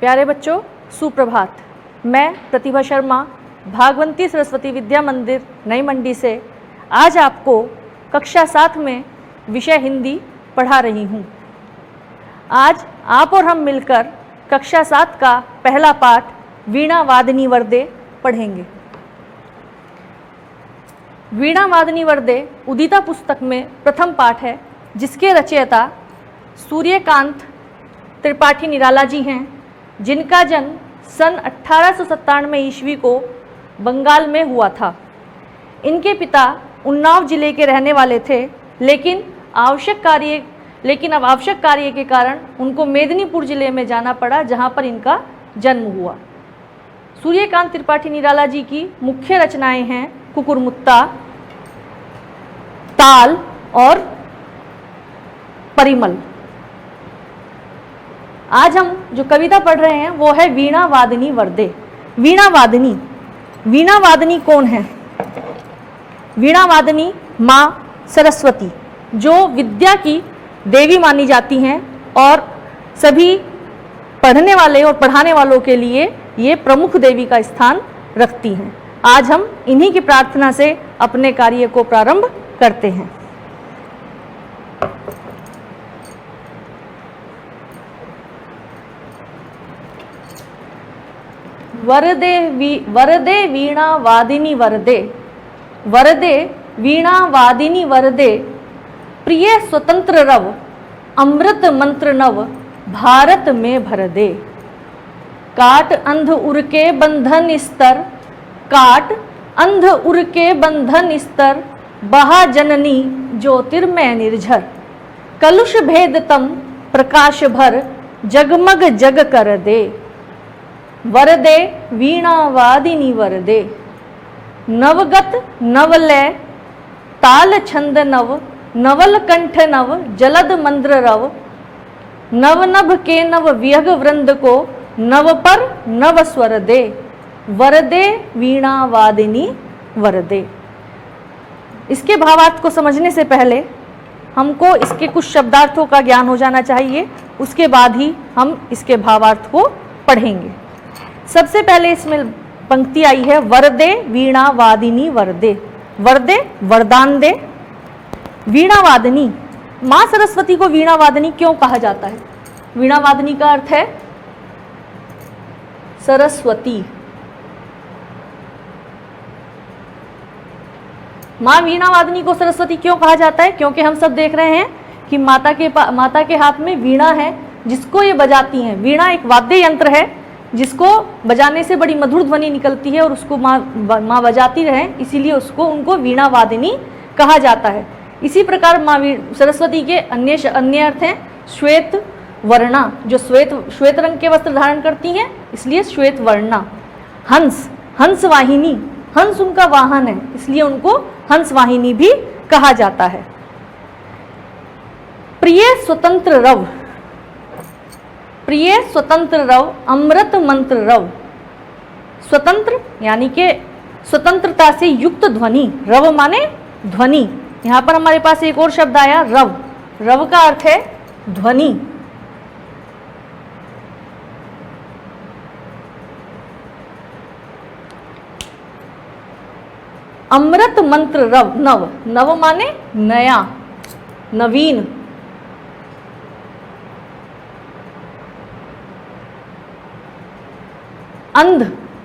प्यारे बच्चों, सुप्रभात। मैं प्रतिभा शर्मा भागवंती सरस्वती विद्या मंदिर नई मंडी से आज आपको कक्षा 7 में विषय हिंदी पढ़ा रही हूँ। आज आप और हम मिलकर कक्षा 7 का पहला पाठ वीणा वादनी वरदे पढ़ेंगे। वीणा वादनी वरदे उदिता पुस्तक में प्रथम पाठ है, जिसके रचयिता सूर्यकांत त्रिपाठी निराला जी हैं, जिनका जन्म सन 1897 ईस्वी को बंगाल में हुआ था। इनके पिता उन्नाव जिले के रहने वाले थे, लेकिन अब आवश्यक कार्य के कारण उनको मेदिनीपुर जिले में जाना पड़ा, जहां पर इनका जन्म हुआ। सूर्यकांत त्रिपाठी निराला जी की मुख्य रचनाएं हैं कुकुरमुत्ता, ताल और परिमल। आज हम जो कविता पढ़ रहे हैं वो है वीणा वादनी वरदे। वीणा वादनी कौन है? वीणा वादनी माँ सरस्वती, जो विद्या की देवी मानी जाती हैं और सभी पढ़ने वाले और पढ़ाने वालों के लिए ये प्रमुख देवी का स्थान रखती हैं। आज हम इन्हीं की प्रार्थना से अपने कार्य को प्रारंभ करते हैं। वरदे वीणा वादिनी वरदे, वरदे वीणा वादिनी वरदे, प्रिय स्वतंत्र रव, अमृत मंत्र नव, भारत में भर दे। काट अंध उर के बंधन स्तर, काट अंध उर के बंधन स्तर, बहा जननी ज्योतिर्मय निर्झर। कलुष भेद तम प्रकाश भर, जगमग जग कर दे। वरदे वीणा वादिनी वरदे, नवगत नवलय, ताल छंद नव, नवल कंठ नव, जलद मंद्र रव। नव नभ के नव विहग वृंद को, नव पर नव स्वर दे। वरदे वीणा वादिनी वरदे। इसके भावार्थ को समझने से पहले हमको इसके कुछ शब्दार्थों का ज्ञान हो जाना चाहिए, उसके बाद ही हम इसके भावार्थ को पढ़ेंगे। सबसे पहले इसमें पंक्ति आई है वरदे वीणा वादिनी वरदे। वरदे वरदान दे, वीणा वादनी। माँ सरस्वती को वीणा वादनी क्यों कहा जाता है? वीणा वादनी का अर्थ है सरस्वती। माँ वीणा वादनी को सरस्वती क्यों कहा जाता है? क्योंकि हम सब देख रहे हैं कि माता के हाथ में वीणा है, जिसको ये बजाती हैं। वीणा एक वाद्य यंत्र है जिसको बजाने से बड़ी मधुर ध्वनि निकलती है और उसको माँ बजाती रहे, इसीलिए उनको वीणा वादिनी कहा जाता है। इसी प्रकार माँ सरस्वती के अन्य अर्थ हैं श्वेत वर्णा, जो श्वेत रंग के वस्त्र धारण करती हैं, इसलिए श्वेत वर्णा। हंस वाहिनी, हंस उनका वाहन है, इसलिए उनको हंस वाहिनी भी कहा जाता है। प्रिय स्वतंत्र रव, प्रिय स्वतंत्र रव, अमृत मंत्र रव। स्वतंत्र यानी कि स्वतंत्रता से युक्त ध्वनि, रव माने ध्वनि। यहां पर हमारे पास एक और शब्द आया रव। रव का अर्थ है ध्वनि। अमृत मंत्र रव, नव, नव माने नया, नवीन।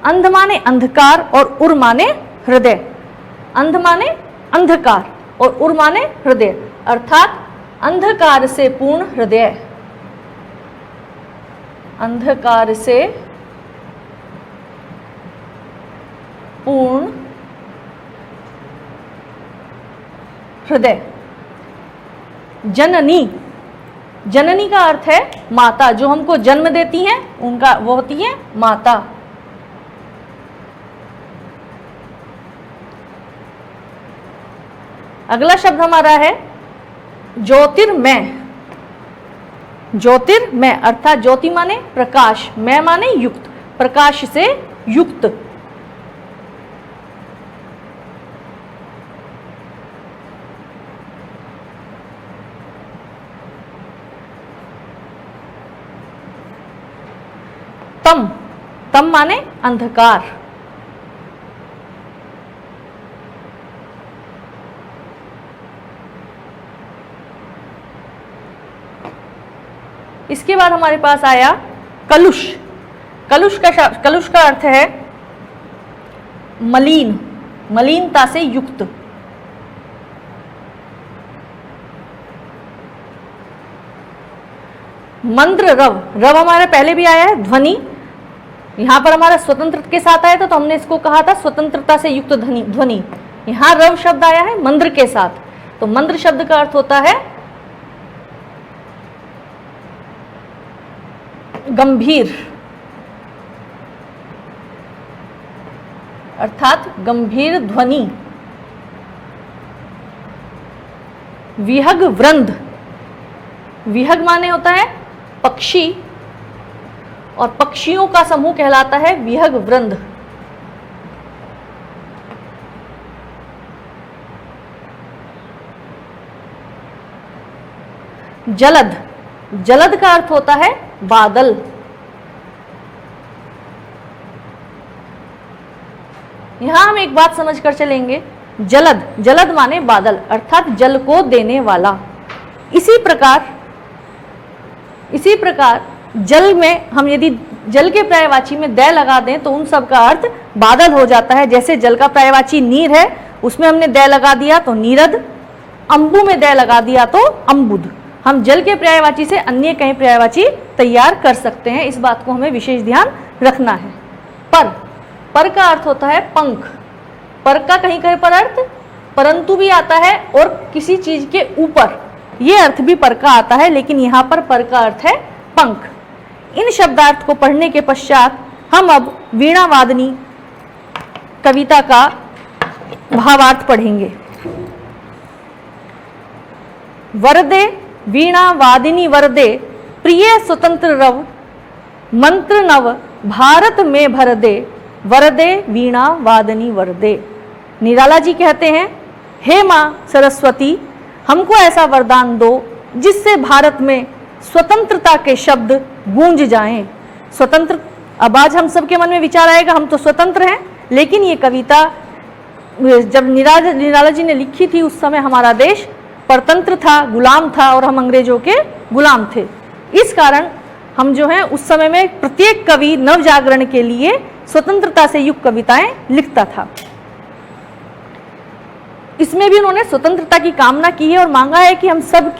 अंध माने अंधकार और उर माने हृदय। अंध माने अंधकार और उर माने हृदय, अर्थात अंधकार से पूर्ण हृदय। अंधकार से पूर्ण हृदय। जननी, जननी का अर्थ है माता, जो हमको जन्म देती हैं उनका वो होती है माता। अगला शब्द हमारा है ज्योतिर्मय। ज्योतिर्मय अर्थात ज्योति माने प्रकाश, मय माने युक्त, प्रकाश से युक्त। तम, तम माने अंधकार। इसके बाद हमारे पास आया कलुष। कलुष का अर्थ है मलिन, मलिनता से युक्त। मंद्र रव, रव हमारे पहले भी आया है ध्वनि, यहां पर हमारा स्वतंत्र के साथ आया था तो हमने इसको कहा था स्वतंत्रता से युक्त ध्वनि। यहां रव शब्द आया है मंद्र के साथ, तो मंद्र शब्द का अर्थ होता है गंभीर, अर्थात गंभीर ध्वनि। विहग वृंद, विहग माने होता है पक्षी, और पक्षियों का समूह कहलाता है विहग वृंद। जलद, जलद का अर्थ होता है बादल। यहां हम एक बात समझ कर चलेंगे, जलद, जलद माने बादल, अर्थात जल को देने वाला। इसी प्रकार जल में हम यदि जल के पर्यायवाची में दै लगा दें तो उन सब का अर्थ बादल हो जाता है। जैसे जल का पर्यायवाची नीर है, उसमें हमने दै लगा दिया तो नीरद, अंबु में दै लगा दिया तो अंबुद। हम जल के पर्यायवाची से अन्य कई पर्यायवाची तैयार कर सकते हैं, इस बात को हमें विशेष ध्यान रखना है। पर का अर्थ होता है पंख। पर का कहीं कहीं पर अर्थ परंतु भी आता है और किसी चीज के ऊपर, ये अर्थ भी पर का आता है, लेकिन यहाँ पर का अर्थ है पंख। इन शब्दार्थ को पढ़ने के पश्चात हम अब वीणा वादनी कविता का भावार्थ पढ़ेंगे। वरदे वीणा वादिनी वरदे, प्रिय स्वतंत्र रव, मंत्र नव भारत में भर दे, वरदे वीणा वादनी वरदे। निराला जी कहते हैं, हे माँ सरस्वती, हमको ऐसा वरदान दो जिससे भारत में स्वतंत्रता के शब्द गूंज जाएं। स्वतंत्र, अब आज हम सबके मन में विचार आएगा हम तो स्वतंत्र हैं, लेकिन ये कविता जब निराला जी ने लिखी थी उस समय हमारा देश परतंत्र था, गुलाम था, और हम अंग्रेजों के गुलाम थे। इस कारण हम जो हैं उस समय में प्रत्येक कवि नव जागरण के लिए स्वतंत्रता से युक्त कविताएं लिखता था। इसमें भी उन्होंने स्वतंत्रता की कामना की है और मांगा है कि हम सब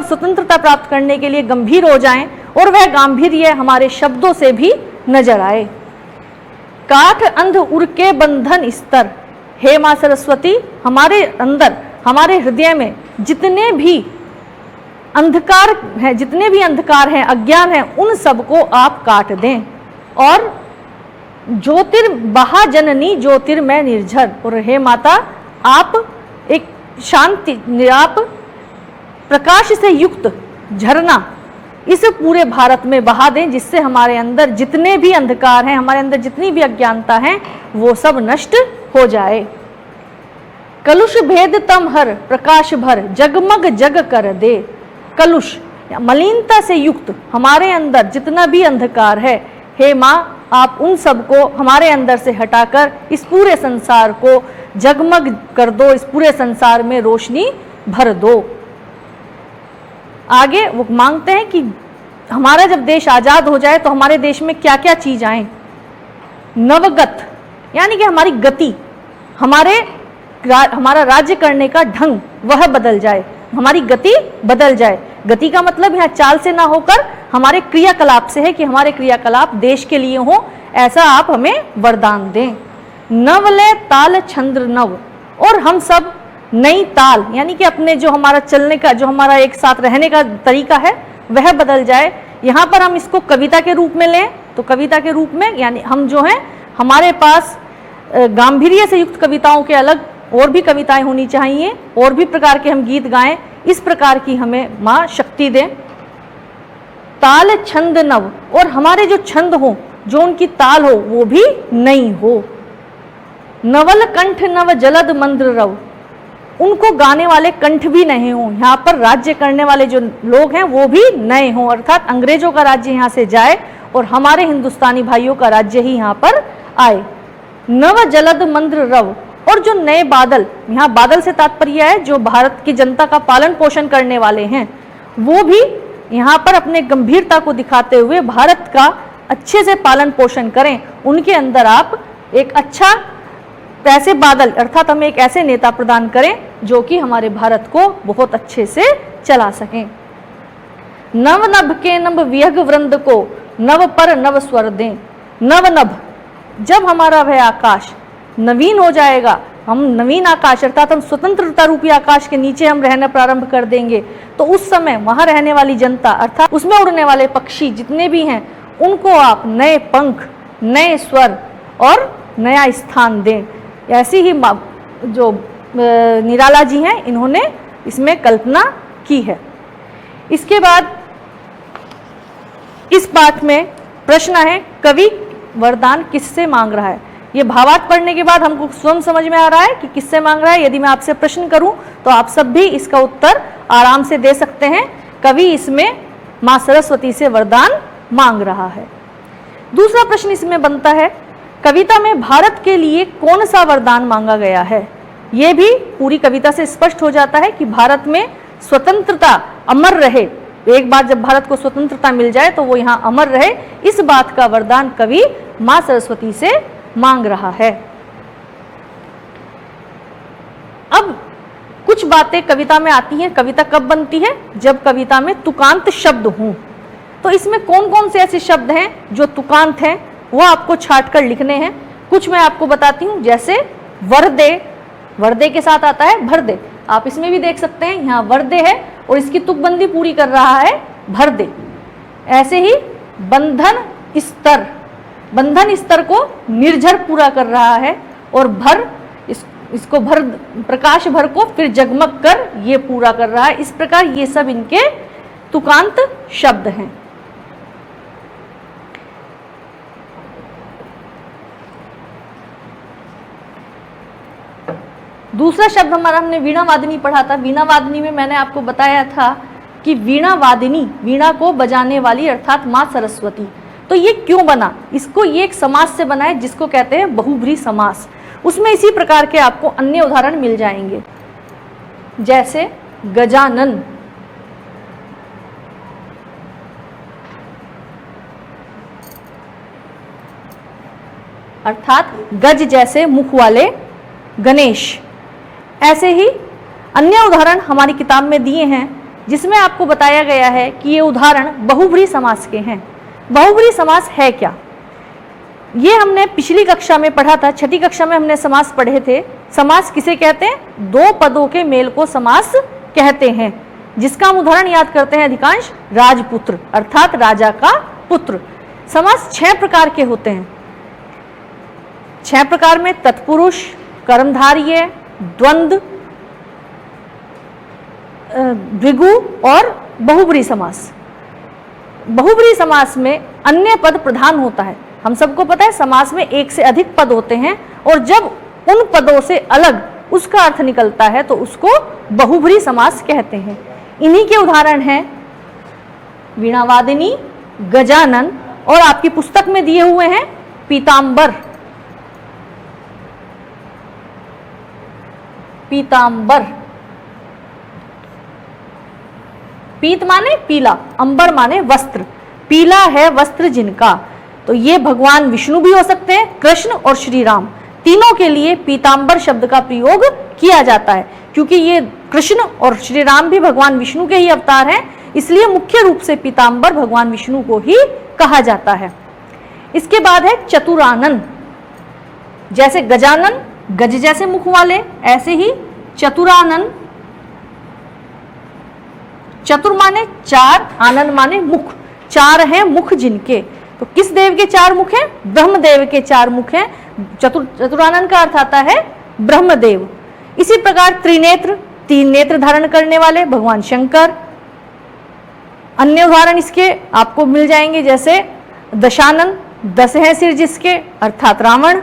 स्वतंत्रता प्राप्त करने के लिए गंभीर हो जाएं और वह गांधीर्य हमारे शब्दों से भी नजर आए। काठ अंध उर के बंधन स्तर, हे मां सरस्वती, हमारे अंदर, हमारे हृदय में जितने भी अंधकार हैं, अज्ञान हैं, उन सबको आप काट दें। और ज्योतिर्बहा जननी ज्योतिर्मय निर्झर, और हे माता आप एक शांति, आप प्रकाश से युक्त झरना इस पूरे भारत में बहा दें, जिससे हमारे अंदर जितने भी अंधकार हैं, हमारे अंदर जितनी भी अज्ञानता है, वो सब नष्ट हो जाए। कलुष भेद तम हर प्रकाश भर, जगमग जग कर दे। कलुष मलिनता से युक्त हमारे अंदर जितना भी अंधकार है, हे माँ आप उन सबको हमारे अंदर से हटाकर इस पूरे संसार को जगमग कर दो, इस पूरे संसार में रोशनी भर दो। आगे वो मांगते हैं कि हमारा जब देश आज़ाद हो जाए तो हमारे देश में क्या क्या चीज आए। नवगत यानी कि हमारी गति, हमारा राज्य करने का ढंग वह बदल जाए, हमारी गति बदल जाए। गति का मतलब यहाँ चाल से ना होकर हमारे क्रियाकलाप से है कि हमारे क्रियाकलाप देश के लिए हो, ऐसा आप हमें वरदान दें। नवले ताल छंद्र नव, और हम सब नई ताल यानी कि अपने जो हमारा चलने का, जो हमारा एक साथ रहने का तरीका है वह बदल जाए। यहाँ पर हम इसको कविता के रूप में लें तो कविता के रूप में यानी हम जो हैं हमारे पास गांधीर्य से युक्त कविताओं के अलग और भी कविताएं होनी चाहिए, और भी प्रकार के हम गीत गाएं, इस प्रकार की हमें माँ शक्ति दें। ताल छंद नव, और हमारे जो छंद हो, जो उनकी ताल हो वो भी नई हो। नवल कंठ नव जलद मंद्र रव, उनको गाने वाले कंठ भी नहीं हों, यहाँ पर राज्य करने वाले जो लोग हैं वो भी नए हों, अर्थात अंग्रेजों का राज्य यहाँ से जाए और हमारे हिंदुस्तानी भाइयों का राज्य ही यहाँ पर आए। नव जलद मंद्र रव, और जो नए बादल, यहाँ बादल से तात्पर्य है जो भारत की जनता का पालन पोषण करने वाले हैं, वो भी यहाँ पर अपने गंभीरता को दिखाते हुए भारत का अच्छे से पालन पोषण करें। उनके अंदर आप एक अच्छा ऐसे बादल अर्थात हमें एक ऐसे नेता प्रदान करें जो कि हमारे भारत को बहुत अच्छे से चला सकें। नव नभ के नभ विहग वृंद को नव पर नव स्वर दें। नव नभ, जब हमारा वह आकाश नवीन हो जाएगा, हम नवीन आकाश अर्थात हम स्वतंत्रता रूपी आकाश के नीचे हम रहना प्रारंभ कर देंगे, तो उस समय वहां रहने वाली जनता अर्थात उसमें उड़ने वाले पक्षी जितने भी हैं उनको आप नए पंख, नए स्वर और नया स्थान दें। ऐसी ही जो निराला जी हैं इन्होंने इसमें कल्पना की है। इसके बाद इस पाठ में प्रश्न है, कवि वरदान किससे मांग रहा है। ये भावार्थ पढ़ने के बाद हमको स्वयं समझ में आ रहा है कि किससे मांग रहा है। यदि मैं आपसे प्रश्न करूं तो आप सब भी इसका उत्तर आराम से दे सकते हैं। कवि इसमें मां सरस्वती से वरदान मांग रहा है। दूसरा प्रश्न इसमें बनता है, कविता में भारत के लिए कौन सा वरदान मांगा गया है। यह भी पूरी कविता से स्पष्ट हो जाता है कि भारत में स्वतंत्रता अमर रहे, एक बार जब भारत को स्वतंत्रता मिल जाए तो वो यहाँ अमर रहे, इस बात का वरदान कवि मां सरस्वती से मांग रहा है। अब कुछ बातें कविता में आती हैं। कविता कब बनती है, जब कविता में तुकांत शब्द हों। तो इसमें कौन कौन से ऐसे शब्द हैं जो तुकांत हैं, वो आपको छाट कर लिखने हैं। कुछ मैं आपको बताती हूँ, जैसे वरदे, वरदे के साथ आता है भरदे। आप इसमें भी देख सकते हैं, यहाँ वरदे है और इसकी तुकबंदी पूरी कर रहा है भरदे। ऐसे ही बंधन स्तर, बंधन स्तर को निर्झर पूरा कर रहा है, और भर इसको भर, प्रकाश भर को फिर जगमग कर ये पूरा कर रहा है। इस प्रकार ये सब इनके तुकांत शब्द हैं। दूसरा शब्द हमारा हमने वीणा वादिनी पढ़ा था। वीणा वादिनी में मैंने आपको बताया था कि वीणा वादिनी, वीणा को बजाने वाली अर्थात मां सरस्वती। तो ये क्यों बना, इसको ये एक समास से बना है जिसको कहते हैं बहुब्री समास। उसमें इसी प्रकार के आपको अन्य उदाहरण मिल जाएंगे, जैसे गजानन, अर्थात गज जैसे मुख वाले गणेश। ऐसे ही अन्य उदाहरण हमारी किताब में दिए हैं जिसमें आपको बताया गया है कि ये उदाहरण बहुब्री समास के हैं। बहुब्री समास है क्या, ये हमने पिछली कक्षा में पढ़ा था। छठी कक्षा में हमने समास पढ़े थे। समास किसे कहते हैं, दो पदों के मेल को समास कहते हैं, जिसका हम उदाहरण याद करते हैं अधिकांश राजपुत्र अर्थात राजा का पुत्र। समास 6 प्रकार के होते हैं। 6 प्रकार में तत्पुरुष, कर्मधारय, द्वंद्व, भृगु और बहुब्री समास। बहुब्री समास में अन्य पद प्रधान होता है। हम सबको पता है समास में एक से अधिक पद होते हैं, और जब उन पदों से अलग उसका अर्थ निकलता है तो उसको बहुब्री समास कहते हैं। इन्हीं के उदाहरण हैं वीणावादिनी, गजानन, और आपकी पुस्तक में दिए हुए हैं पीतांबर। पीतांबर, पीत माने पीला, अंबर माने वस्त्र, पीला है वस्त्र जिनका। तो ये भगवान विष्णु भी हो सकते हैं, कृष्ण और श्री राम, तीनों के लिए पीतांबर शब्द का प्रयोग किया जाता है। क्योंकि ये कृष्ण और श्री राम भी भगवान विष्णु के ही अवतार हैं, इसलिए मुख्य रूप से पीतांबर भगवान विष्णु को ही कहा जाता है। इसके बाद है चतुरानन, जैसे गजानन गज जैसे मुख वाले, ऐसे ही चतुरानन, चतुर माने 4, आनन माने मुख, 4 हैं मुख जिनके। तो किस देव के 4 मुख हैं, ब्रह्मदेव के 4 मुख हैं। चतुरानन का अर्थ आता है ब्रह्मदेव। इसी प्रकार त्रिनेत्र, 3 नेत्र धारण करने वाले भगवान शंकर। अन्य उदाहरण इसके आपको मिल जाएंगे, जैसे दशानन, 10 हैं सिर जिसके अर्थात रावण।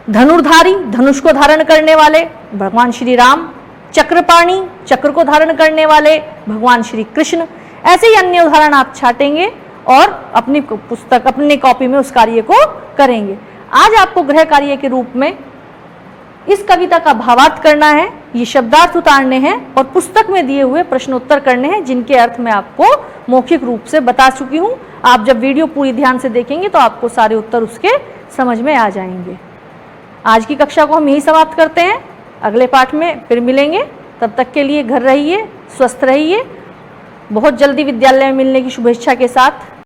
धनुर्धारी, धनुष को धारण करने वाले भगवान श्री राम। चक्रपाणी, चक्र को धारण करने वाले भगवान श्री कृष्ण। ऐसे ही अन्य उदाहरण आप छाटेंगे और अपनी पुस्तक अपनी कॉपी में उस कार्य को करेंगे। आज आपको गृह कार्य के रूप में इस कविता का भावार्थ करना है, ये शब्दार्थ उतारने हैं और पुस्तक में दिए हुए प्रश्नोत्तर करने हैं, जिनके अर्थ मैं आपको मौखिक रूप से बता चुकी हूँ। आप जब वीडियो पूरी ध्यान से देखेंगे तो आपको सारे उत्तर उसके समझ में आ जाएंगे। आज की कक्षा को हम यही समाप्त करते हैं, अगले पाठ में फिर मिलेंगे। तब तक के लिए घर रहिए, स्वस्थ रहिए। बहुत जल्दी विद्यालय में मिलने की शुभेच्छा के साथ